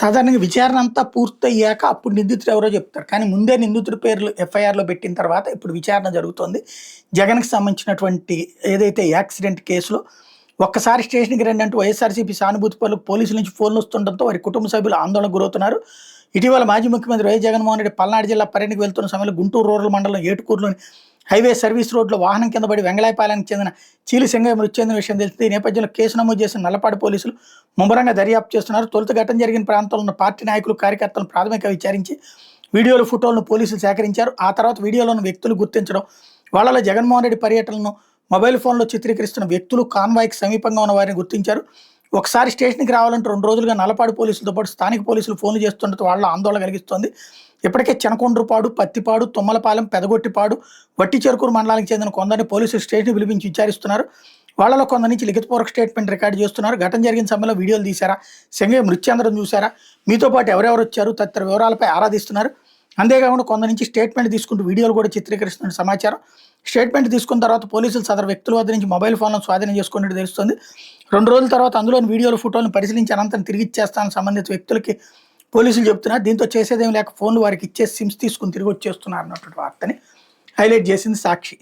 సాధారణంగా విచారణ అంతా పూర్తయ్యాక అప్పుడు నిందితుడు ఎవరో చెప్తారు. కానీ ముందే నిందితుడి పేర్లు ఎఫ్ఐఆర్‌లో పెట్టిన తర్వాత ఇప్పుడు విచారణ జరుగుతోంది. జగన్‌కి సంబంధించినటువంటి ఏదైతే యాక్సిడెంట్ కేసులో ఒక్కసారి స్టేషన్‌కి రండి అంటూ వైఎస్ఆర్‌సీపీ సానుభూతి పరులకు పోలీసుల నుంచి ఫోన్‌లు వస్తుండటంతో వారి కుటుంబ సభ్యులు ఆందోళనకు గురవుతున్నారు. ఇటీవల మాజీ ముఖ్యమంత్రి వైఎస్ జగన్మోహన్ రెడ్డి పల్నాడు జిల్లా పర్యటనకు వెళ్తున్న సమయంలో గుంటూరు రూరల్ మండలం ఏటుకూరులోని హైవే సర్వీస్ రోడ్లో వాహనం కింద పడి వెంగళాయపాలెంకి చెందిన చీలి సింగయ్య మృతి చెందిన విషయం తెలిసింది. ఈ నేపథ్యంలో కేసు నమోదు చేసిన నల్లపాడు పోలీసులు ముమ్మరంగా దర్యాప్తు చేస్తున్నారు. తొలుత ఘటన జరిగిన ప్రాంతంలో ఉన్న పార్టీ నాయకులు కార్యకర్తలను ప్రాథమికంగా విచారించి వీడియోలు ఫోటోలను పోలీసులు సేకరించారు. ఆ తర్వాత వీడియోలోని వ్యక్తులు గుర్తించడం, వాళ్ళలో జగన్మోహన్ రెడ్డి పర్యటనను మొబైల్ ఫోన్లో చిత్రీకరిస్తున్న వ్యక్తులు కాన్వాయ్కి సమీపంగా ఉన్న వారిని గుర్తించారు. ఒకసారి స్టేషన్కి రావాలంటే 2 రోజులుగా నల్లపాడు పోలీసులతో పాటు స్థానిక పోలీసులు ఫోన్లు చేస్తుండటం వాళ్ళ ఆందోళన కలిగిస్తోంది. ఇప్పటికే చెనకొండ్రుపాడు, పత్తిపాడు, తుమ్మలపాలెం, పెదగొట్టిపాడు, వట్టి చెరుకూరు మండలానికి చెందిన కొందరిని పోలీసులు స్టేషన్కి పిలిపించి విచారిస్తున్నారు. వాళ్ళలో కొందరి నుంచి లిఖితపూర్వక స్టేట్మెంట్ రికార్డు చేస్తున్నారు. ఘటన జరిగిన సమయంలో వీడియోలు తీశారా, సింగయ్య మృతి చెందడం చూశారా, మీతో పాటు ఎవరెవరు వచ్చారు తదితర వివరాలపై ఆరాధిస్తున్నారు. అంతేకాకుండా కొందరి నుంచి స్టేట్మెంట్ తీసుకుంటూ వీడియోలు కూడా చిత్రీకరిస్తున్న సమాచారం. స్టేట్మెంట్ తీసుకున్న తర్వాత పోలీసులు సదరు వ్యక్తుల వద్ద నుంచి మొబైల్ ఫోన్లను స్వాధీనం చేసుకున్నట్టు తెలుస్తుంది. 2 రోజుల తర్వాత అందులోని వీడియోలు ఫోటోలను పరిశీలించి అనంతరం తిరిగి ఇచ్చేస్తానని సంబంధిత వ్యక్తులకి పోలీసులు చెబుతున్నారు. దీంతో చేసేదేం లేక ఫోన్లు వారికి ఇచ్చే సిమ్స్ తీసుకుని తిరిగి వచ్చేస్తున్నారు అన్నటువంటి వార్తని హైలైట్ చేసింది సాక్షి.